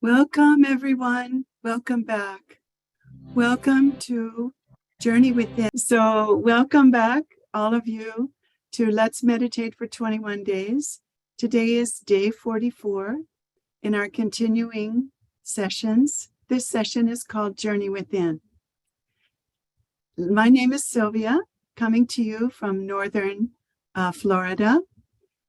Welcome, everyone. Welcome back. Welcome to Journey Within. So welcome back, all of you, to Let's Meditate for 21 Days. Today is day 44 in our continuing sessions. This session is called Journey Within. My name is Sylvia, coming to you from northern Florida,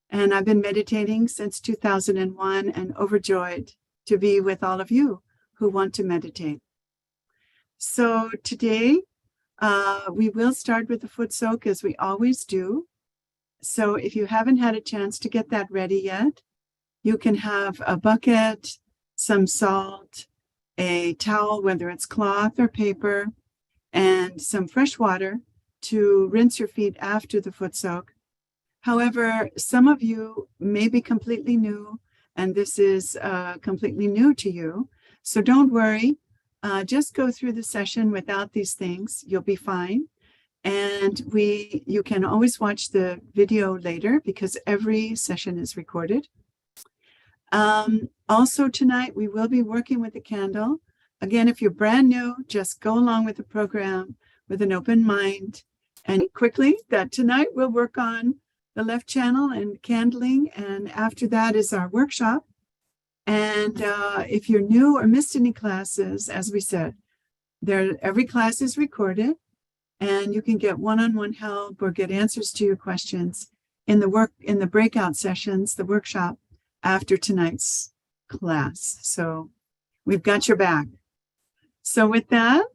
and I've been meditating since 2001 and overjoyed to be with all of you who want to meditate. So today, we will start with the Footsoak as we always do. So if you haven't had a chance to get that ready yet, you can have a bucket, some salt, a towel, whether it's cloth or paper, and some fresh water to rinse your feet after the Footsoak. However, some of you may be completely new, and this is completely new to you. So don't worry. Just go through the session without these things. You'll be fine. And you can always watch the video later because every session is recorded. Also tonight, we will be working with the candle. Again, if you're brand new, just go along with the program with an open mind. And quickly, that tonight we'll work on the left channel and candling. And after that is our workshop. And if you're new or missed any classes, as we said, every class is recorded. And you can get one-on-one help or get answers to your questions in the breakout sessions, the workshop after tonight's class. So we've got your back. So with that,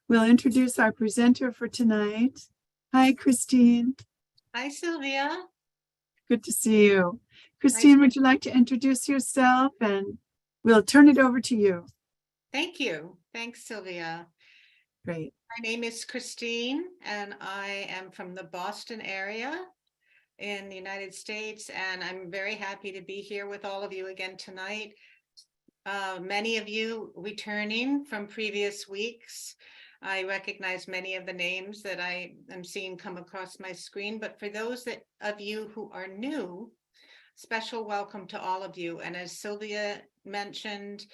we'll introduce our presenter for tonight. Hi, Kristine. Hi, Sylvia. Good to see you. Kristine, would you like to introduce yourself? And we'll turn it over to you. Thank you. Thanks, Sylvia. Great. My name is Kristine, and I am from the Boston area in the United States, and I'm very happy to be here with all of you again tonight. Many of you returning from previous weeks. I recognize many of the names that I am seeing come across my screen, but for those of you who are new, special welcome to all of you. And as Sylvia mentioned,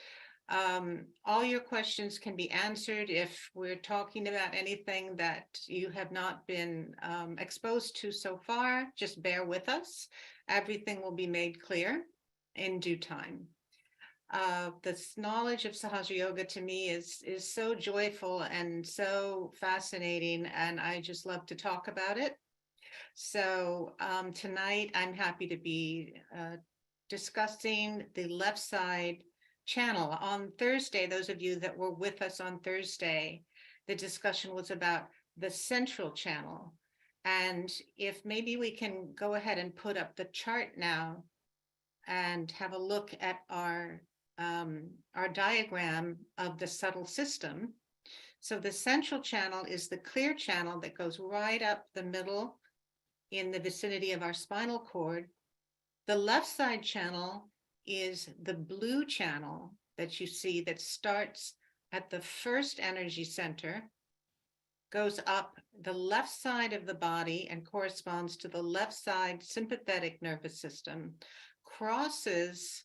all your questions can be answered. If we're talking about anything that you have not been exposed to so far, just bear with us. Everything will be made clear in due time. This knowledge of Sahaja Yoga to me is so joyful and so fascinating, and I just love to talk about it. So tonight I'm happy to be discussing the left side channel. On Thursday, those of you that were with us on Thursday, the discussion was about the central channel. And if maybe we can go ahead and put up the chart now and have a look at our diagram of the subtle system. So the central channel is the clear channel that goes right up the middle in the vicinity of our spinal cord. The left side channel is the blue channel that you see that starts at the first energy center, goes up the left side of the body and corresponds to the left side sympathetic nervous system, crosses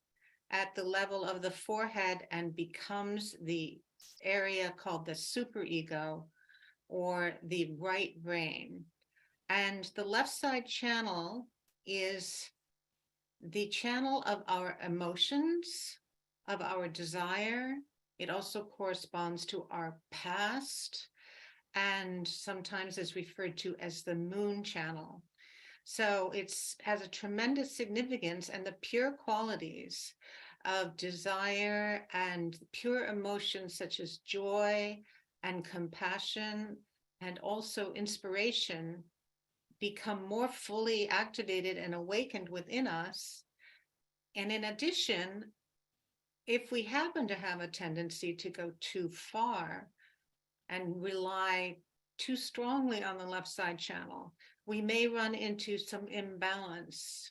at the level of the forehead and becomes the area called the superego or the right brain. And the left side channel is the channel of our emotions, of our desire. It also corresponds to our past and sometimes is referred to as the moon channel. So it has a tremendous significance, and the pure qualities of desire and pure emotions such as joy and compassion and also inspiration become more fully activated and awakened within us. And in addition, if we happen to have a tendency to go too far and rely too strongly on the left side channel, we may run into some imbalance,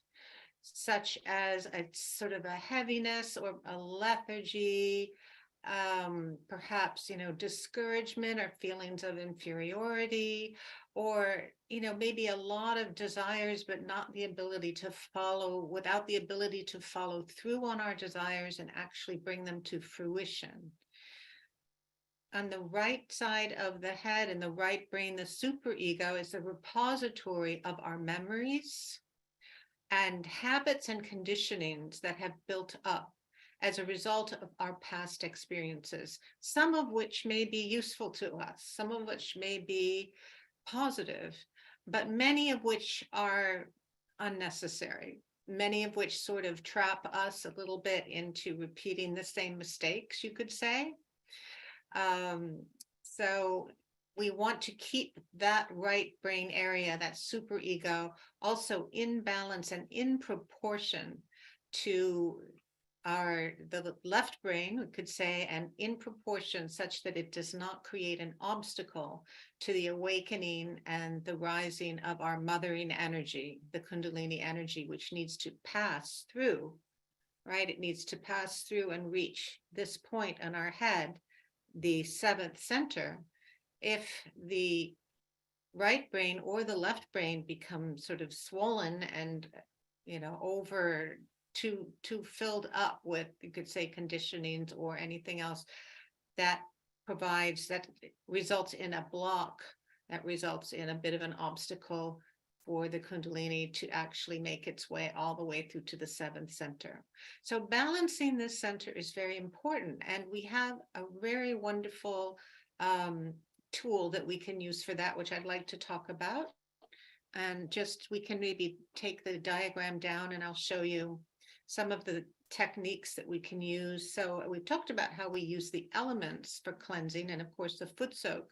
such as a sort of a heaviness or a lethargy, perhaps, discouragement or feelings of inferiority, or, maybe a lot of desires, but not the ability to without the ability to follow through on our desires and actually bring them to fruition. On the right side of the head and the right brain, the superego is the repository of our memories and habits and conditionings that have built up as a result of our past experiences, some of which may be useful to us, some of which may be positive, but many of which are unnecessary, many of which sort of trap us a little bit into repeating the same mistakes, you could say. So we want to keep that right brain area, that superego, also in balance and in proportion to the left brain, we could say, and in proportion such that it does not create an obstacle to the awakening and the rising of our mothering energy, the Kundalini energy, which needs to pass through right? It needs to pass through and reach this point on our head, the seventh center. If the right brain or the left brain become sort of swollen and, over too filled up with, you could say, conditionings or anything else, that results in a block, that results in a bit of an obstacle for the Kundalini to actually make its way all the way through to the seventh center. So balancing this center is very important. And we have a very wonderful tool that we can use for that, which I'd like to talk about. And just, we can maybe take the diagram down and I'll show you some of the techniques that we can use. So we've talked about how we use the elements for cleansing. And of course, the Footsoak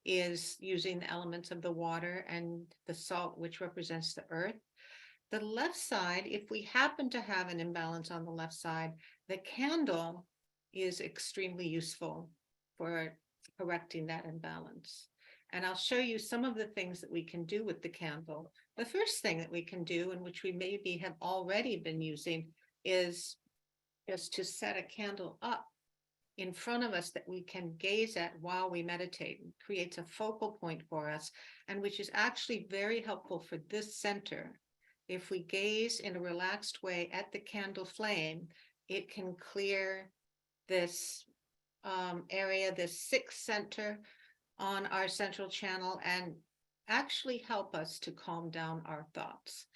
is using the elements of the water and the salt, which represents the earth. The left side, if we happen to have an imbalance on the left side, the candle is extremely useful for correcting that imbalance. And I'll show you some of the things that we can do with the candle. The first thing that we can do, and which we maybe have already been using, is just to set a candle up in front of us that we can gaze at while we meditate. It creates a focal point for us, and which is actually very helpful for this center. If we gaze in a relaxed way at the candle flame, it can clear this area, this sixth center on our central channel, and actually help us to calm down our thoughts.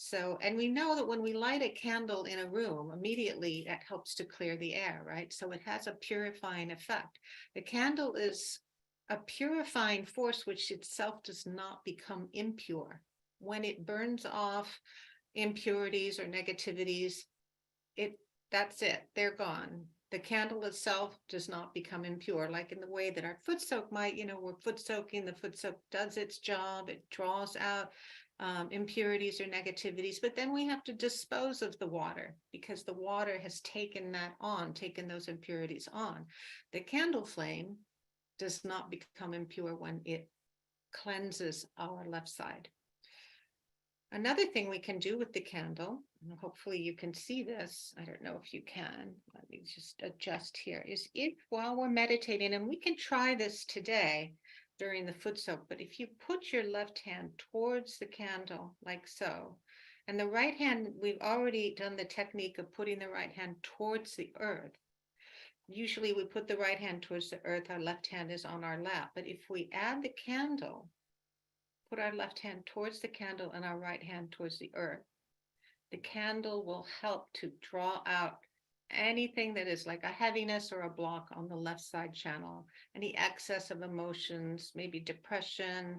So, and we know that when we light a candle in a room, immediately that helps to clear the air, right? So it has a purifying effect. The candle is a purifying force which itself does not become impure. When it burns off impurities or negativities, that's it, they're gone. The candle itself does not become impure, like in the way that our Footsoak might. We're foot soaking, the Footsoak does its job, it draws out impurities or negativities, but then we have to dispose of the water because the water has taken those impurities on. The candle flame does not become impure when it cleanses our left side. Another thing we can do with the candle, and hopefully you can see this, I don't know if you can, let me just adjust here, is if while we're meditating, and we can try this today during the Footsoak, but if you put your left hand towards the candle like so, and the right hand, we've already done the technique of putting the right hand towards the earth. Usually we put the right hand towards the earth, our left hand is on our lap, but if we add the candle, put our left hand towards the candle and our right hand towards the earth, the candle will help to draw out anything that is like a heaviness or a block on the left side channel, any excess of emotions, maybe depression,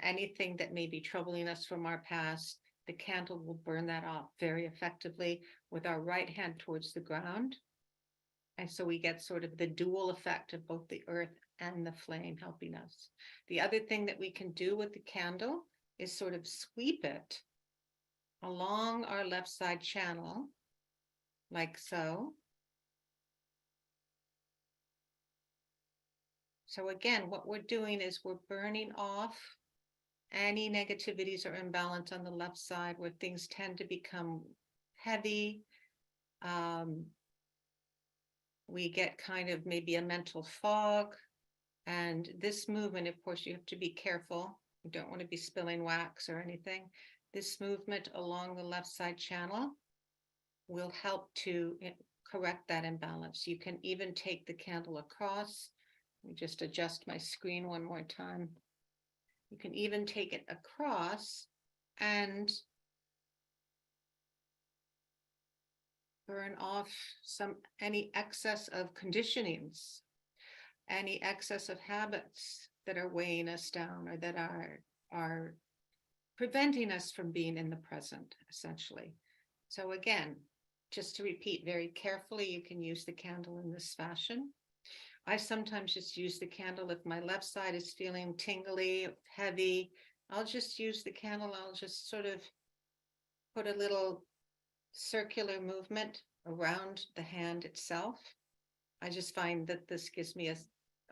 anything that may be troubling us from our past. The candle will burn that off very effectively with our right hand towards the ground. And so we get sort of the dual effect of both the earth and the flame helping us. The other thing that we can do with the candle is sort of sweep it along our left side channel, like so. So again, what we're doing is we're burning off any negativities or imbalance on the left side where things tend to become heavy. We get kind of maybe a mental fog. And this movement, of course, you have to be careful. You don't want to be spilling wax or anything. This movement along the left side channel will help to correct that imbalance. You can even take the candle across. Let me just adjust my screen one more time. You can even take it across and burn off any excess of conditionings, any excess of habits that are weighing us down or that are preventing us from being in the present, essentially. So again, just to repeat very carefully, you can use the candle in this fashion. I sometimes just use the candle if my left side is feeling tingly, heavy. I'll just use the candle. I'll just sort of put a little circular movement around the hand itself. I just find that this gives me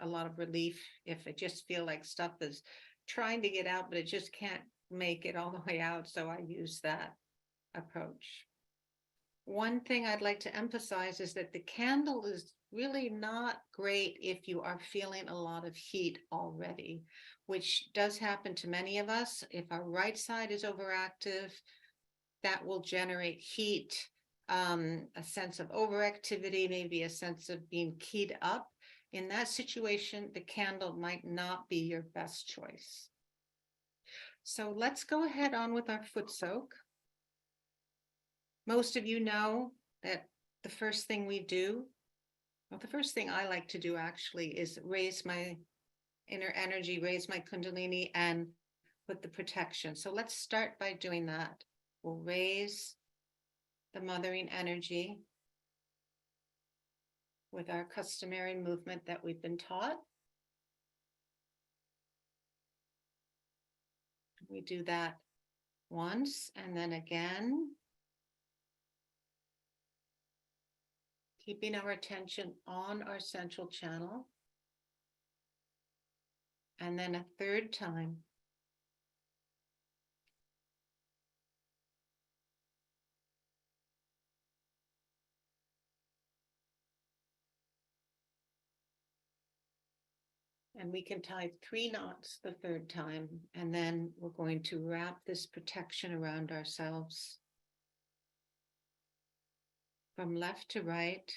a lot of relief if I just feel like stuff is trying to get out, but it just can't make it all the way out. So I use that approach. one thing I'd like to emphasize is that the candle is really not great if you are feeling a lot of heat already, which does happen to many of us. If our right side is overactive, that will generate heat, a sense of overactivity, maybe a sense of being keyed up. In that situation, the candle might not be your best choice. So let's go ahead on with our foot soak. Most of you know that the first thing we do, well, the first thing I like to do actually is raise my inner energy, raise my kundalini, and put the protection. So let's start by doing that. We'll raise the mothering energy with our customary movement that we've been taught. We do that once and then again, keeping our attention on our central channel. And then a third time. And we can tie 3 knots the third time, and then we're going to wrap this protection around ourselves from left to right.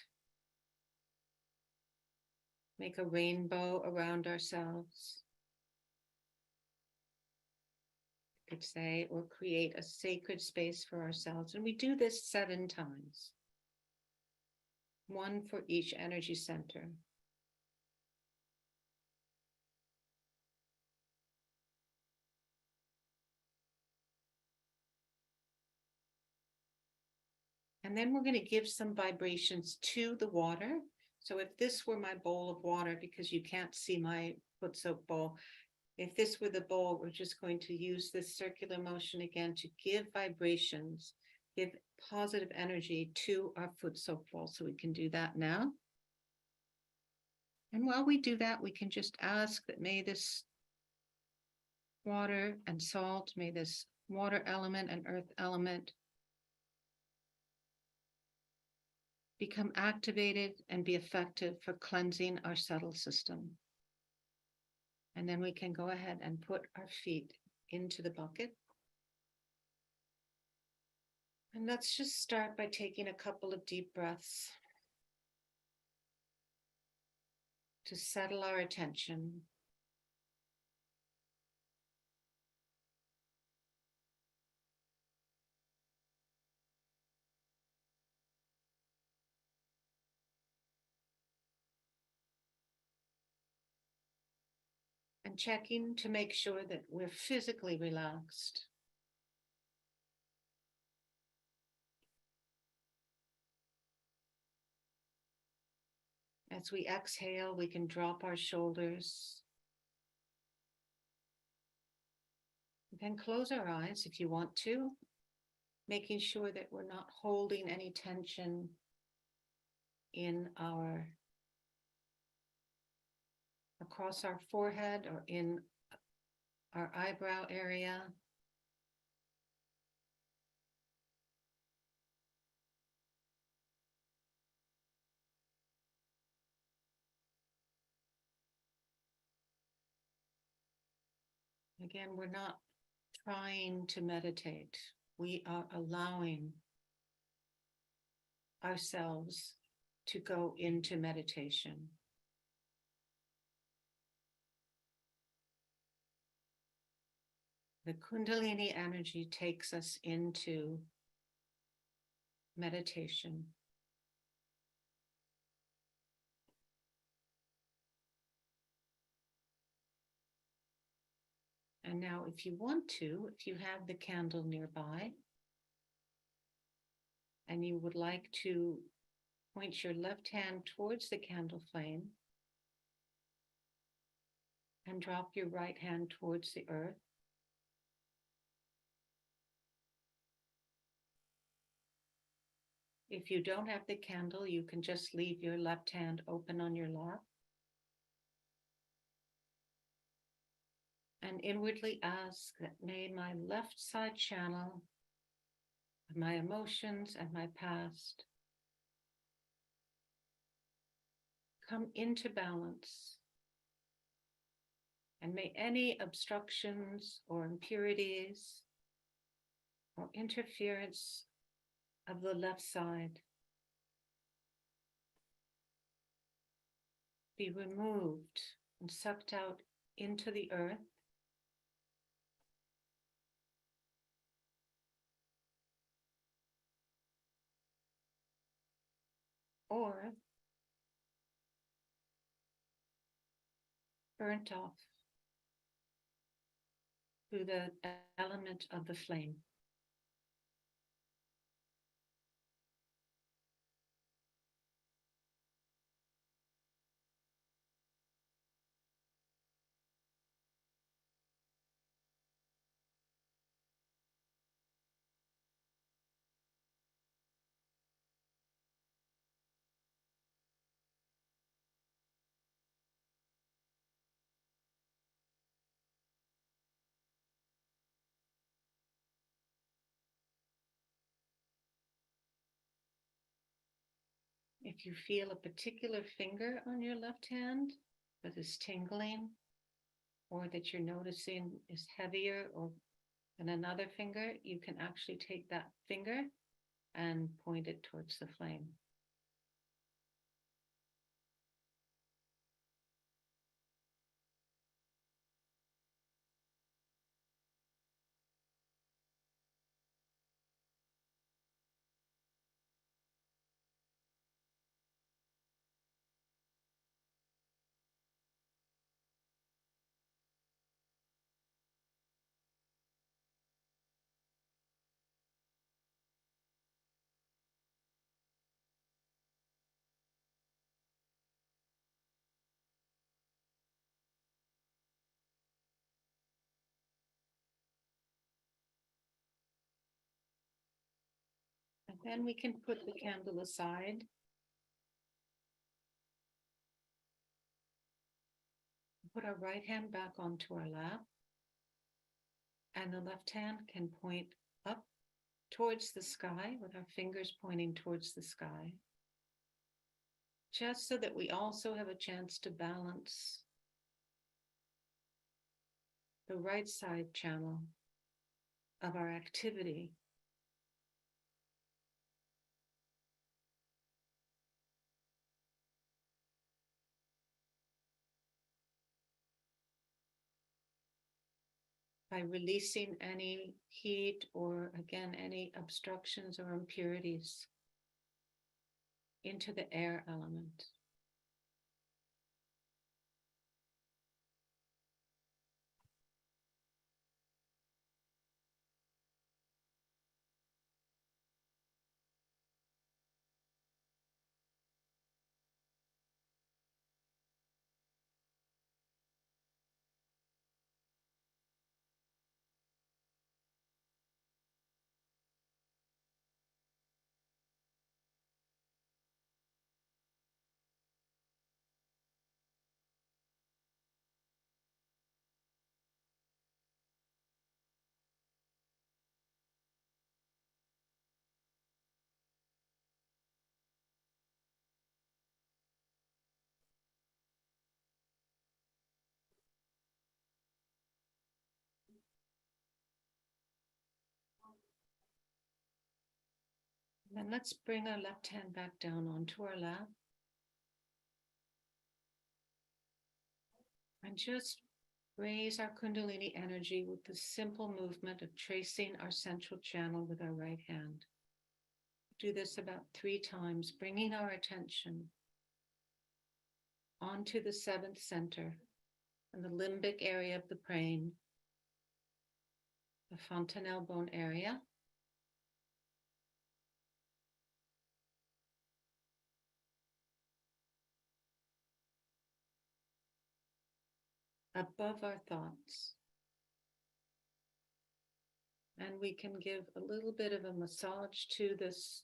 Make a rainbow around ourselves. You could say, or create a sacred space for ourselves. And we do this 7 times. 1 for each energy center. And then we're going to give some vibrations to the water. So if this were my bowl of water, because you can't see my foot soak bowl, if this were the bowl, we're just going to use this circular motion again to give vibrations, give positive energy to our foot soak bowl. So we can do that now. And while we do that, we can just ask that may this water and salt, may this water element and earth element become activated and be effective for cleansing our subtle system. And then we can go ahead and put our feet into the bucket. And let's just start by taking a couple of deep breaths to settle our attention. And checking to make sure that we're physically relaxed. As we exhale, we can drop our shoulders. Then close our eyes if you want to, making sure that we're not holding any tension in across our forehead or in our eyebrow area. Again, we're not trying to meditate. We are allowing ourselves to go into meditation. The Kundalini energy takes us into meditation. And now, if you want to, if you have the candle nearby, and you would like to point your left hand towards the candle flame and drop your right hand towards the earth. If you don't have the candle, you can just leave your left hand open on your lap. And inwardly ask that may my left side channel, of my emotions and my past come into balance. And may any obstructions or impurities or interference of the left side be removed and sucked out into the earth, or burnt off through the element of the flame. If you feel a particular finger on your left hand that is tingling, or that you're noticing is heavier or than another finger, you can actually take that finger and point it towards the flame. And then we can put the candle aside. Put our right hand back onto our lap. And the left hand can point up towards the sky with our fingers pointing towards the sky. Just so that we also have a chance to balance the right side channel of our activity. By releasing any heat or, again, any obstructions or impurities into the air element. Then let's bring our left hand back down onto our lap. And just raise our Kundalini energy with the simple movement of tracing our central channel with our right hand. Do this about 3 times, bringing our attention onto the 7th center and the limbic area of the brain, the fontanelle bone area. Above our thoughts. And we can give a little bit of a massage to this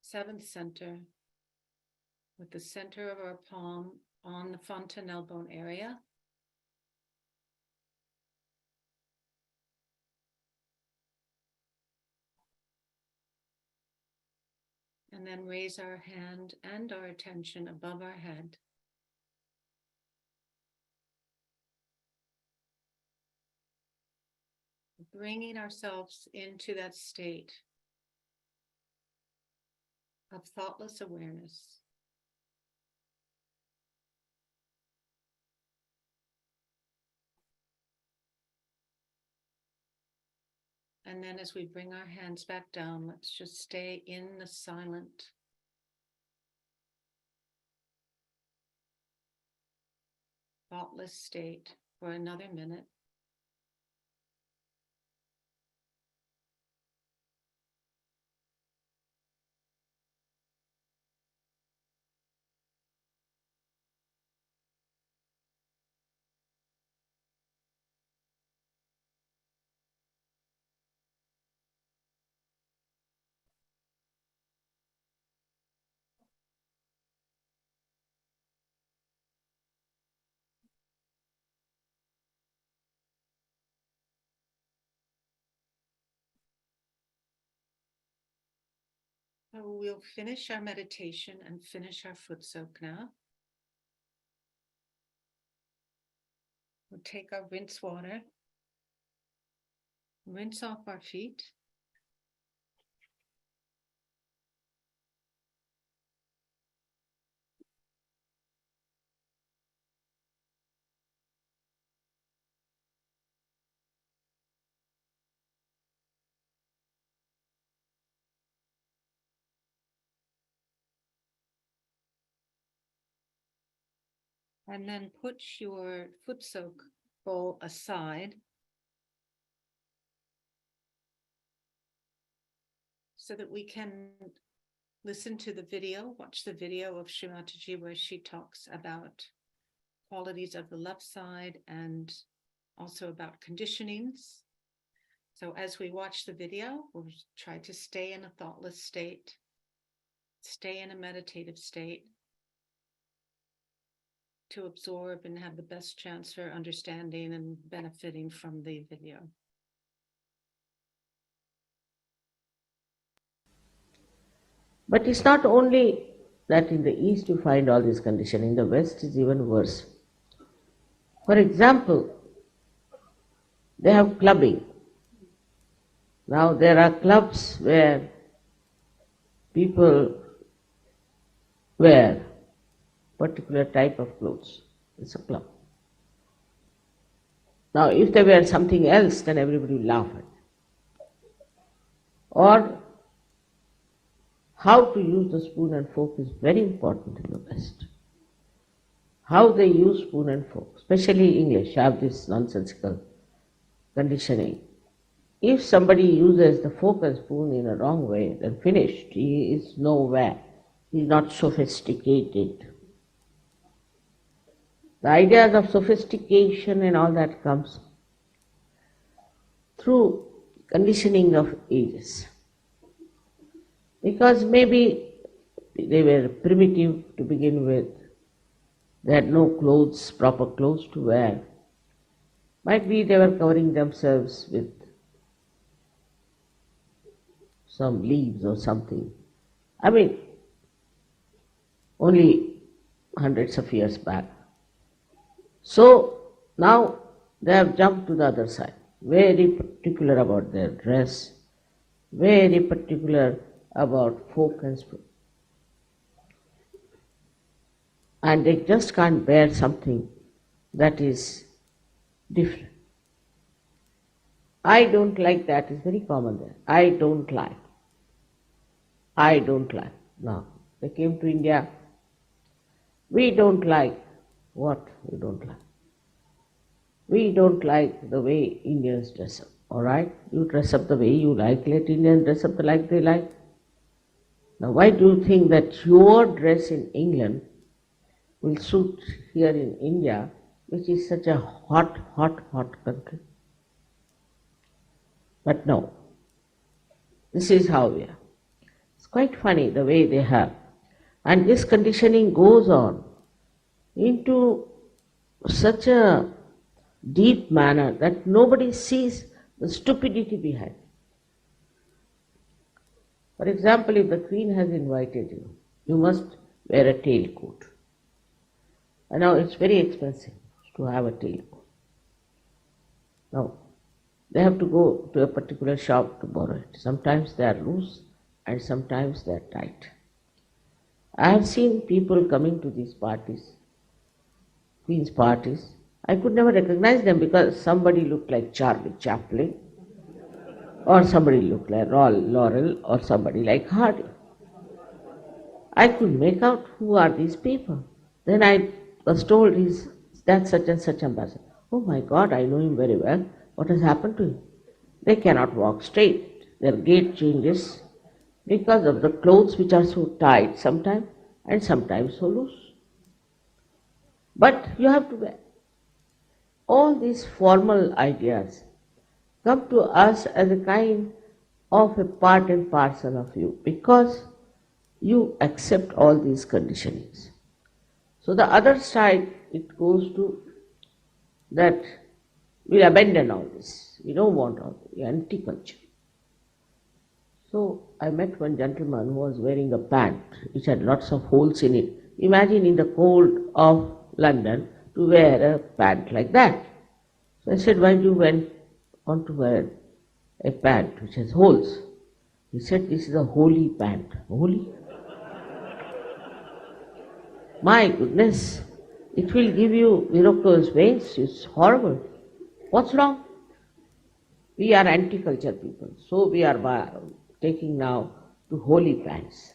7th center with the center of our palm on the fontanelle bone area. And then raise our hand and our attention above our head. Bringing ourselves into that state of thoughtless awareness. And then as we bring our hands back down, let's just stay in the silent, thoughtless state for another minute. So we'll finish our meditation and finish our Footsoak now. We'll take our rinse water, rinse off our feet. And then put your Footsoak bowl aside so that we can listen to the video, watch the video of Shri Mataji where she talks about qualities of the left side and also about conditionings. So as we watch the video, we'll try to stay in a thoughtless state, stay in a meditative state, to absorb and have the best chance for understanding and benefiting from the video. But it's not only that in the East you find all this conditioning, in the West is even worse. For example, they have clubbing. Now there are clubs where people wear particular type of clothes. It's a club. Now if they wear something else, then everybody will laugh at it. Or how to use the spoon and fork is very important in the West. How they use spoon and fork, especially English, have this nonsensical conditioning. If somebody uses the fork and spoon in a wrong way, then finished. He is nowhere. He is not sophisticated. The ideas of sophistication and all that comes through conditioning of ages. Because maybe they were primitive to begin with, they had no clothes, proper clothes to wear. Might be they were covering themselves with some leaves or something. I mean, only hundreds of years back. So now they have jumped to the other side, very particular about their dress, very particular about fork and spoon. And they just can't bear something that is different. I don't like that, is very common there. I don't like. I don't like. Now, they came to India. We don't like. What we don't like? We don't like the way Indians dress up. All right? You dress up the way you like. Let Indians dress up like they like. Now, why do you think that your dress in England will suit here in India, which is such a hot, hot, hot country? But no, this is how we are. It's quite funny the way they have. And this conditioning goes on into such a deep manner that nobody sees the stupidity behind it. For example, if the Queen has invited you, you must wear a tailcoat. And now it's very expensive to have a tailcoat. Now, they have to go to a particular shop to borrow it. Sometimes they are loose and sometimes they are tight. I have seen people coming to these parties, Queen's parties. I could never recognize them because somebody looked like Charlie Chaplin, or somebody looked like Laurel, or somebody like Hardy. I could make out who are these people. Then I was told that's such and such ambassador. Oh my God, I know him very well. What has happened to him? They cannot walk straight. Their gait changes because of the clothes which are so tight sometimes and sometimes so loose. But you have to wear. All these formal ideas come to us as a kind of a part and parcel of you because you accept all these conditionings. So the other side, it goes to that we'll abandon all this. We don't want all this, anti-culture. So I met one gentleman who was wearing a pant which had lots of holes in it. Imagine in the cold of London to wear a pant like that. So I said, why do you want to wear a pant which has holes? He said, this is a holy pant. Holy? My goodness, it will give you varicose veins. It's horrible. What's wrong? We are anti-culture people, so we are taking now to holy pants.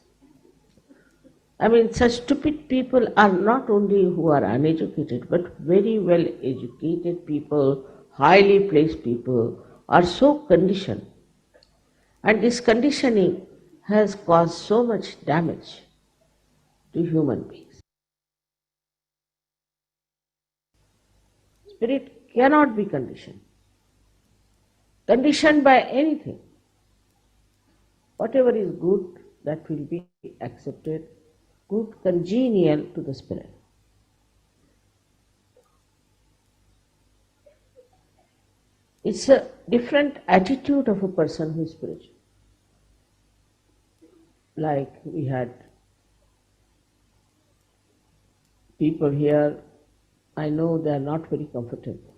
I mean, such stupid people are not only who are uneducated, but very well educated people, highly placed people are so conditioned. And this conditioning has caused so much damage to human beings. Spirit cannot be conditioned by anything. Whatever is good, that will be accepted, good, congenial to the spirit. It's a different attitude of a person who is spiritual. Like we had people here, I know they are not very comfortable.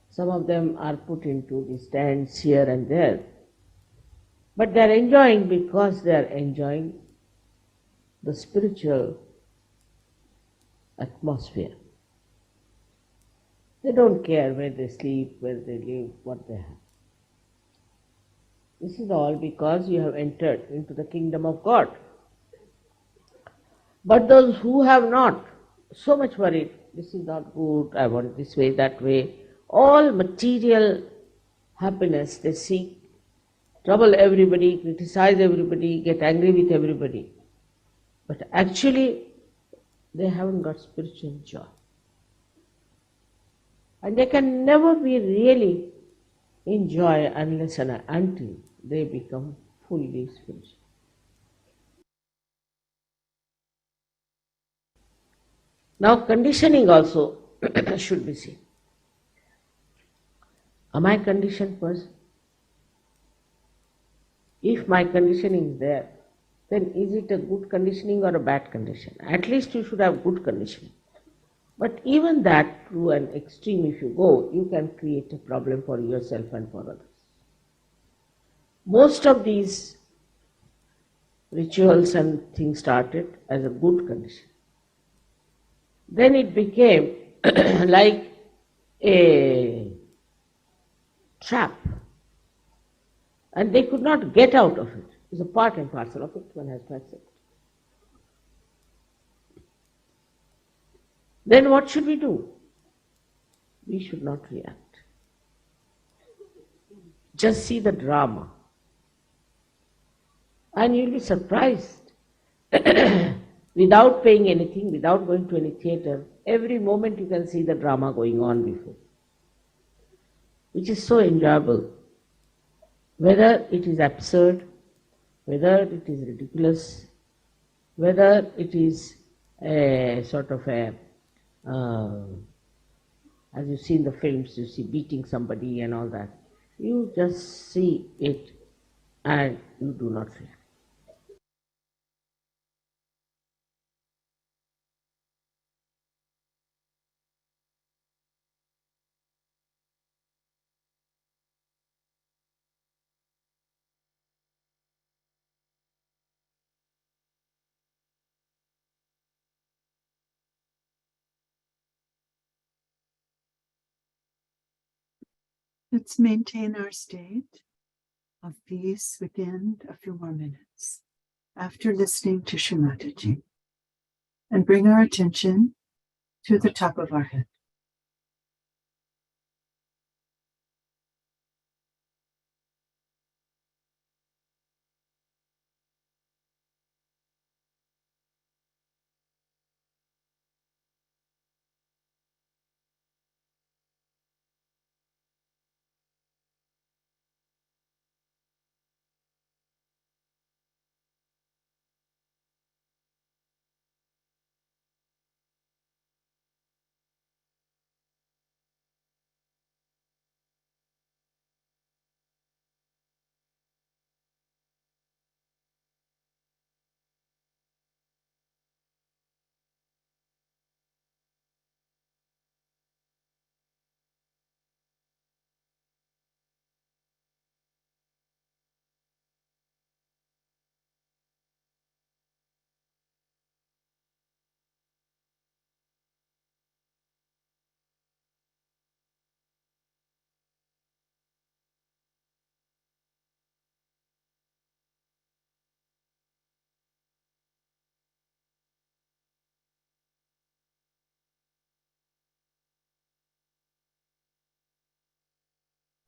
Some of them are put into the stands here and there, but they are enjoying because they are enjoying the spiritual atmosphere. They don't care where they sleep, where they live, what they have. This is all because you have entered into the kingdom of God. But those who have not, so much worried, this is not good, I want this way, that way, all material happiness they seek, trouble everybody, criticize everybody, get angry with everybody. But actually, they haven't got spiritual joy. And they can never be really in joy unless and until they become fully spiritual. Now conditioning also should be seen. Am I a conditioned person? If my conditioning is there, then is it a good conditioning or a bad condition? At least you should have good conditioning. But even that, to an extreme if you go, you can create a problem for yourself and for others. Most of these rituals and things started as a good condition. Then it became like a trap. And they could not get out of it. It's a part and parcel of it, one has to accept. Then what should we do? We should not react. Just see the drama. And you'll be surprised. Without paying anything, without going to any theatre, every moment you can see the drama going on before. Which is so enjoyable. Whether it is absurd, whether it is ridiculous, whether it is a sort of a, as you see in the films, you see beating somebody and all that. You just see it and you do not see. Let's maintain our state of peace within a few more minutes after listening to Shri Mataji, and bring our attention to the top of our head.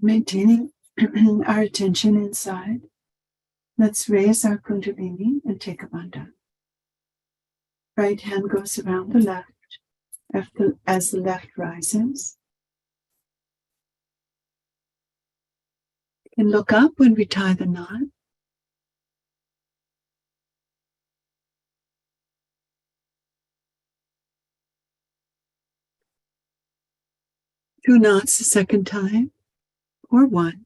Maintaining our attention inside, let's raise our Kundalini and take a bandhan. Right hand goes around the left as the left rises. And look up when we tie the knot. Two knots the second time, or one.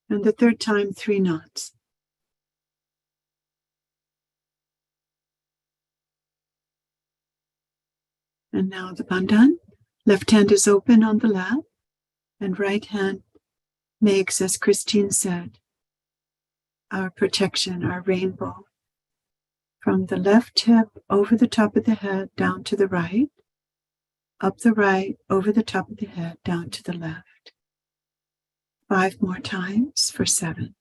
And the third time, 3 knots. And now the bandhan. Left hand is open on the lap, and right hand makes, as Kristine said, our protection, our rainbow. From the left hip over the top of the head down to the right, up the right, over the top of the head, down to the left. 5 more times for 7.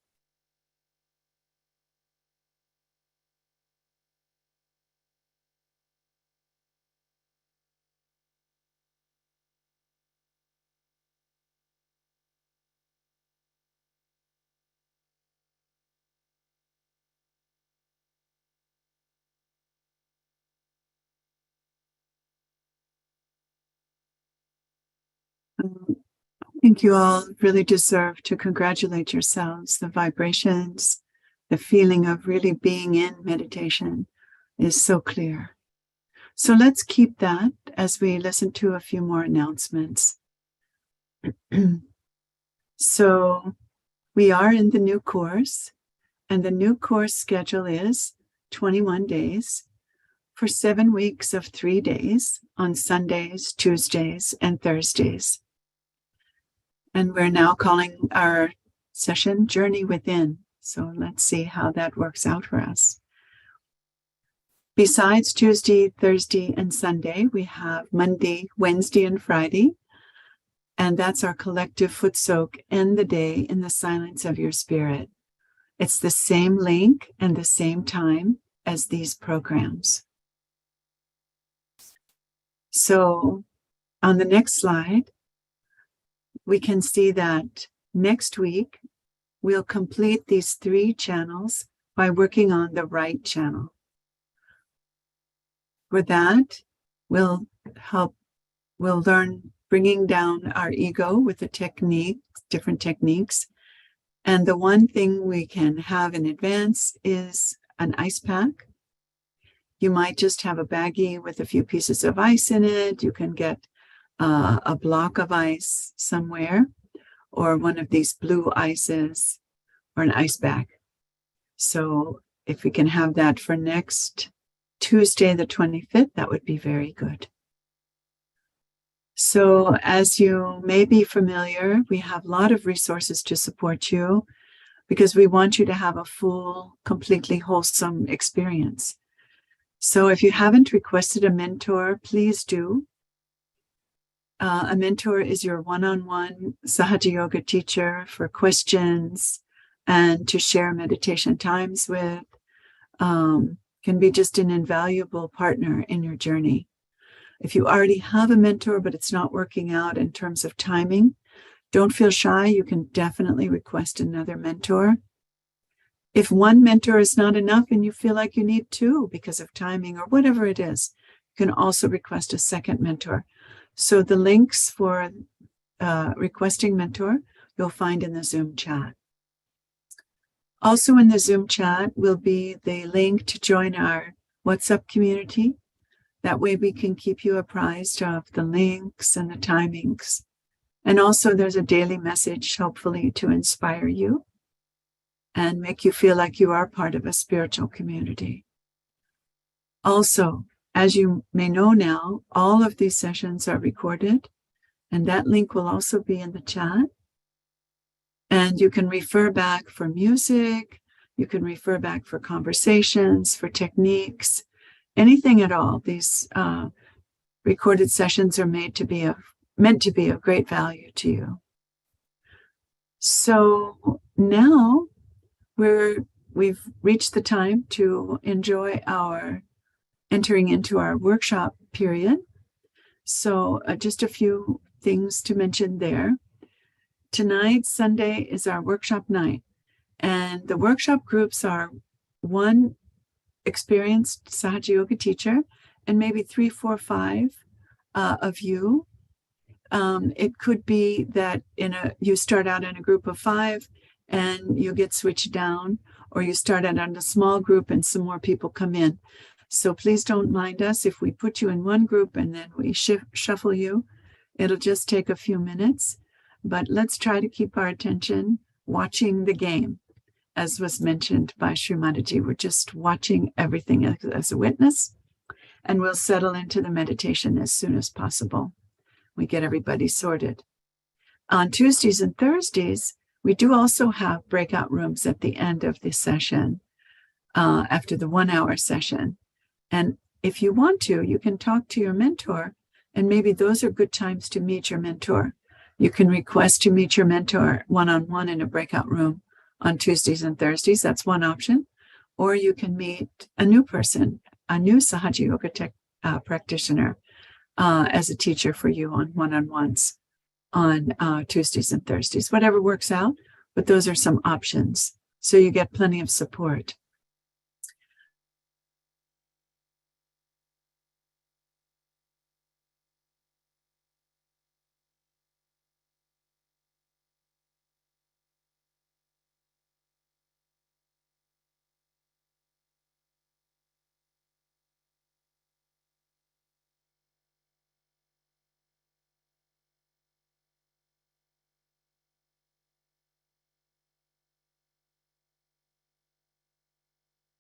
I think you all really deserve to congratulate yourselves. The vibrations, the feeling of really being in meditation is so clear. So let's keep that as we listen to a few more announcements. So we are in the new course, and the new course schedule is 21 days for 7 weeks of 3 days on Sundays, Tuesdays, and Thursdays. And we're now calling our session Journey Within. So let's see how that works out for us. Besides Tuesday, Thursday, and Sunday, we have Monday, Wednesday, and Friday. And that's our collective Footsoak, End the Day in the Silence of Your Spirit. It's the same link and the same time as these programs. So on the next slide, we can see that next week, we'll complete these 3 channels by working on the right channel. For that, we'll learn bringing down our ego with the techniques, different techniques. And the one thing we can have in advance is an ice pack. You might just have a baggie with a few pieces of ice in it. You can get a block of ice somewhere, or one of these blue ices or an ice bag. So if we can have that for next Tuesday, the 25th, that would be very good. So as you may be familiar, we have a lot of resources to support you because we want you to have a full, completely wholesome experience. So if you haven't requested a mentor, please do. A mentor is your one-on-one Sahaja Yoga teacher for questions and to share meditation times with. Can be just an invaluable partner in your journey. If you already have a mentor, but it's not working out in terms of timing, don't feel shy. You can definitely request another mentor. If one mentor is not enough and you feel like you need two because of timing or whatever it is, you can also request a second mentor. So the links for requesting mentor, you'll find in the Zoom chat. Also in the Zoom chat will be the link to join our WhatsApp community. That way we can keep you apprised of the links and the timings. And also there's a daily message, hopefully, to inspire you and make you feel like you are part of a spiritual community. Also, as you may know now, all of these sessions are recorded, and that link will also be in the chat. And you can refer back for music, you can refer back for conversations, for techniques, anything at all. These recorded sessions are meant to be of great value to you. So now we've reached the time to enjoy our entering into our workshop period. So just a few things to mention there. Tonight, Sunday, is our workshop night. And the workshop groups are one experienced Sahaja Yoga teacher and maybe 3, 4, 5 of you. It could be that you start out in a group of 5 and you get switched down, or you start out in a small group and some more people come in. So please don't mind us if we put you in one group and then we shuffle you. It'll just take a few minutes, but let's try to keep our attention watching the game. As was mentioned by Shri Mataji, we're just watching everything as a witness, and we'll settle into the meditation as soon as possible. We get everybody sorted. On Tuesdays and Thursdays, we do also have breakout rooms at the end of the session, after the 1-hour session. And if you want to, you can talk to your mentor, and maybe those are good times to meet your mentor. You can request to meet your mentor one-on-one in a breakout room on Tuesdays and Thursdays. That's one option. Or you can meet a new person, a new Sahaja Yoga practitioner as a teacher for you on one-on-ones on Tuesdays and Thursdays. Whatever works out, but those are some options. So you get plenty of support.